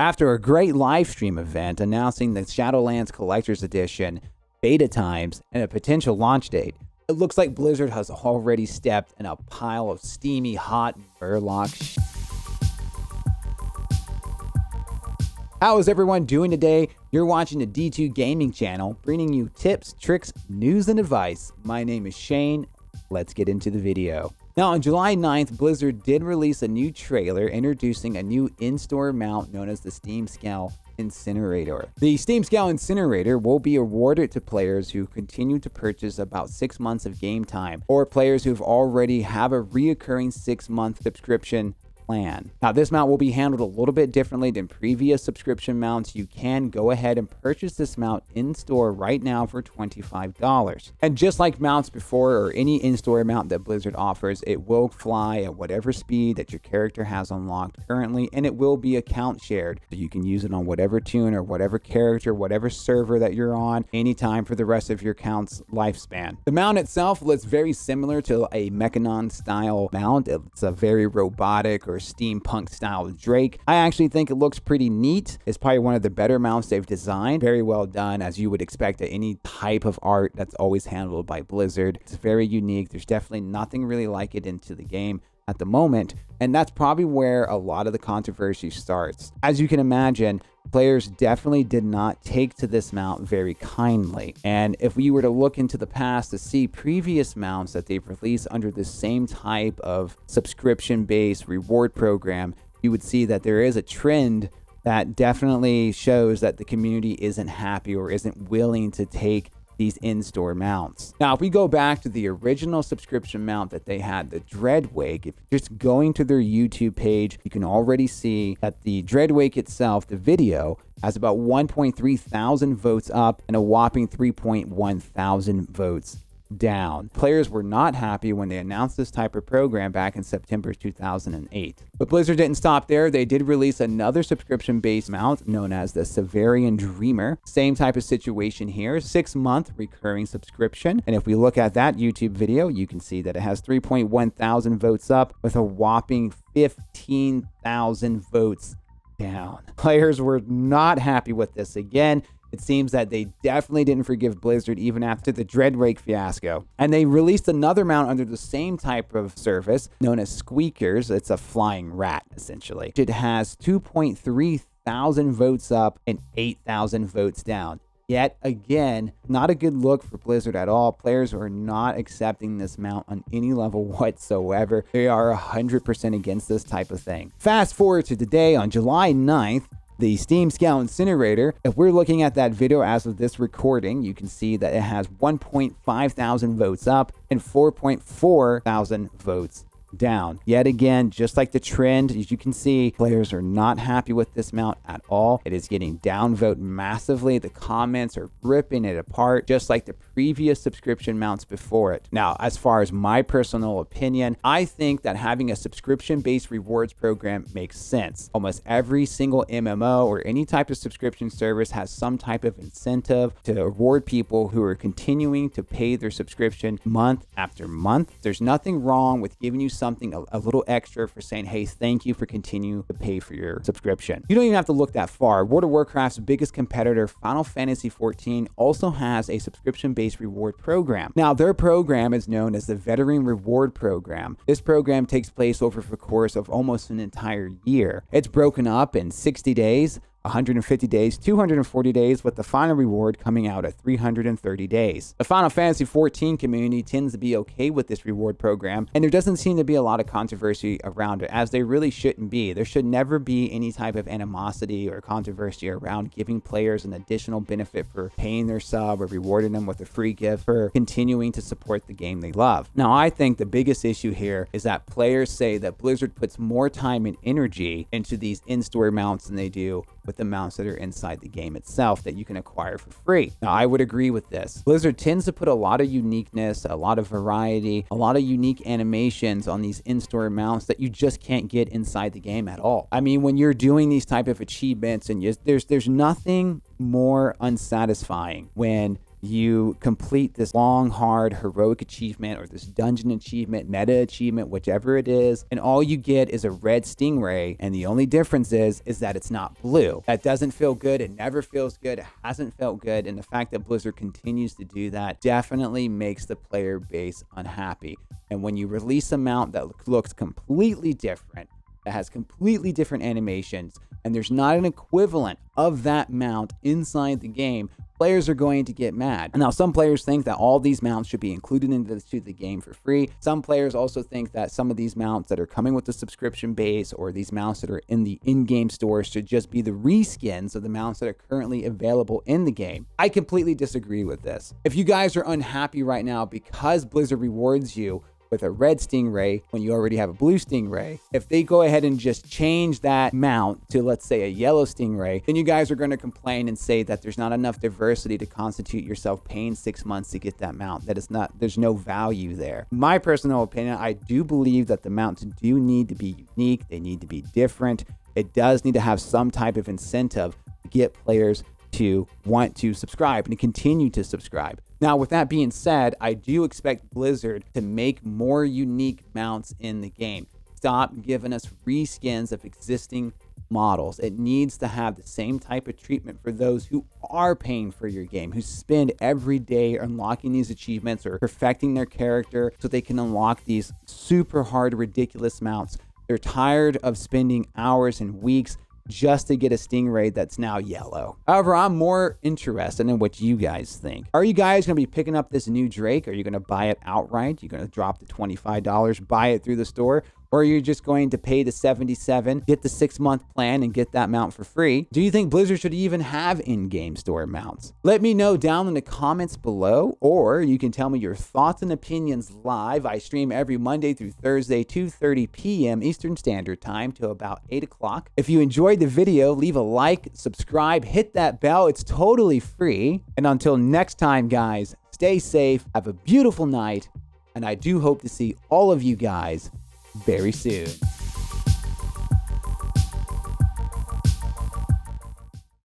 After a great live stream event announcing the Shadowlands Collector's Edition, beta times, and a potential launch date, it looks like Blizzard has already stepped in a pile of steamy, hot Murloc shit. How is everyone doing today? You're watching the D2 Gaming channel, bringing you tips, tricks, news, and advice. My name is Shane. Let's get into the video. Now, on July 9th, Blizzard did release a new trailer introducing a new in-store mount known as the Steamscale Incinerator. The Steamscale Incinerator will be awarded to players who continue to purchase about 6 months of game time, or players who already have a reoccurring 6-month subscription plan. Now, this mount will be handled a little bit differently than previous subscription mounts. You can go ahead and purchase this mount in store right now for $25. And just like mounts before or any in-store mount that Blizzard offers, it will fly at whatever speed that your character has unlocked currently, and it will be account shared. So you can use it on whatever tune or whatever character, whatever server that you're on, anytime for the rest of your account's lifespan. The mount itself looks very similar to a Mechanon style mount. It's a very robotic or steampunk style Drake. I actually think it looks pretty neat. It's probably one of the better mounts they've designed. Very well done, as you would expect at any type of art that's always handled by Blizzard. It's very unique. There's definitely nothing really like it into the game at the moment, and that's probably where a lot of the controversy starts. As you can imagine, players definitely did not take to this mount very kindly. And if we were to look into the past to see previous mounts that they've released under the same type of subscription-based reward program, you would see that there is a trend that definitely shows that the community isn't happy or isn't willing to take these in-store mounts. Now, if we go back to the original subscription mount that they had, the Dreadwake, if you're just going to their YouTube page, you can already see that the Dreadwake itself, the video, has about 1.3 thousand votes up and a whopping 3.1 thousand votes down. Players were not happy when they announced this type of program back in September 2008. But Blizzard didn't stop there. They did release another subscription-based mount known as the Severian Dreamer. Same type of situation here, 6-month recurring subscription. And if we look at that YouTube video, you can see that it has 3.1 thousand votes up with a whopping 15,000 votes down. Players were not happy with this. Again, it seems that they definitely didn't forgive Blizzard even after the Dreadwake fiasco. And they released another mount under the same type of service known as Squeakers. It's a flying rat, essentially. It has 2.3 thousand votes up and 8,000 votes down. Yet again, not a good look for Blizzard at all. Players are not accepting this mount on any level whatsoever. They are 100% against this type of thing. Fast forward to today on July 9th, the Steamscale Incinerator. If we're looking at that video as of this recording, you can see that it has 1.5 thousand votes up and 4.4 thousand votes down. Yet again, just like the trend, as you can see, players are not happy with this mount at all. It is getting downvote massively. The comments are ripping it apart, just like the previous subscription mounts before it. Now, as far as my personal opinion, I think that having a subscription-based rewards program makes sense. Almost every single MMO or any type of subscription service has some type of incentive to reward people who are continuing to pay their subscription month after month. There's nothing wrong with giving you something a little extra for saying, hey, thank you for continuing to pay for your subscription. You don't even have to look that far. World of Warcraft's biggest competitor, Final Fantasy XIV, also has a subscription-based reward program. Now, their program is known as the Veteran Reward Program. This program takes place over the course of almost an entire year. It's broken up in 60 days, 150 days, 240 days, with the final reward coming out at 330 days. The Final Fantasy XIV community tends to be okay with this reward program, and there doesn't seem to be a lot of controversy around it, as there really shouldn't be. There should never be any type of animosity or controversy around giving players an additional benefit for paying their sub or rewarding them with a free gift for continuing to support the game they love. Now, I think the biggest issue here is that players say that Blizzard puts more time and energy into these in-store mounts than they do with the mounts that are inside the game itself that you can acquire for free. Now, I would agree with this. Blizzard tends to put a lot of uniqueness, a lot of variety, a lot of unique animations on these in-store mounts that you just can't get inside the game at all. I mean, when you're doing these type of achievements, and there's nothing more unsatisfying when you complete this long, hard, heroic achievement or this dungeon achievement, meta achievement, whichever it is, and all you get is a red stingray, and the only difference is that it's not blue. That doesn't feel good. It never feels good. It hasn't felt good, and the fact that Blizzard continues to do that definitely makes the player base unhappy. And when you release a mount that looks completely different, that has completely different animations, and there's not an equivalent of that mount inside the game, players are going to get mad. Now, some players think that all these mounts should be included into the game for free. Some players also think that some of these mounts that are coming with the subscription base or these mounts that are in the in-game store should just be the reskins of the mounts that are currently available in the game. I completely disagree with this. If you guys are unhappy right now because Blizzard rewards you with a red stingray when you already have a blue stingray, if they go ahead and just change that mount to, let's say, a yellow stingray, then you guys are going to complain and say that there's not enough diversity to constitute yourself paying 6 months to get that mount. That is not, there's no value there. My personal opinion, I do believe that the mounts do need to be unique. They need to be different. It does need to have some type of incentive to get players to want to subscribe and to continue to subscribe. Now, with that being said, I do expect Blizzard to make more unique mounts in the game. Stop giving us reskins of existing models. It needs to have the same type of treatment for those who are paying for your game, who spend every day unlocking these achievements or perfecting their character so they can unlock these super hard, ridiculous mounts. They're tired of spending hours and weeks just to get a stingray that's now yellow. However, I'm more interested in what you guys think. Are you guys going to be picking up this new Drake? Are you going to buy it outright? You're going to drop the $25, buy it through the store? Or are you just going to pay the $77, get the 6-month plan, and get that mount for free? Do you think Blizzard should even have in-game store mounts? Let me know down in the comments below, or you can tell me your thoughts and opinions live. I stream every Monday through Thursday, 2:30 p.m. Eastern Standard Time till about 8 o'clock. If you enjoyed the video, leave a like, subscribe, hit that bell. It's totally free. And until next time, guys, stay safe, have a beautiful night, and I do hope to see all of you guys very soon.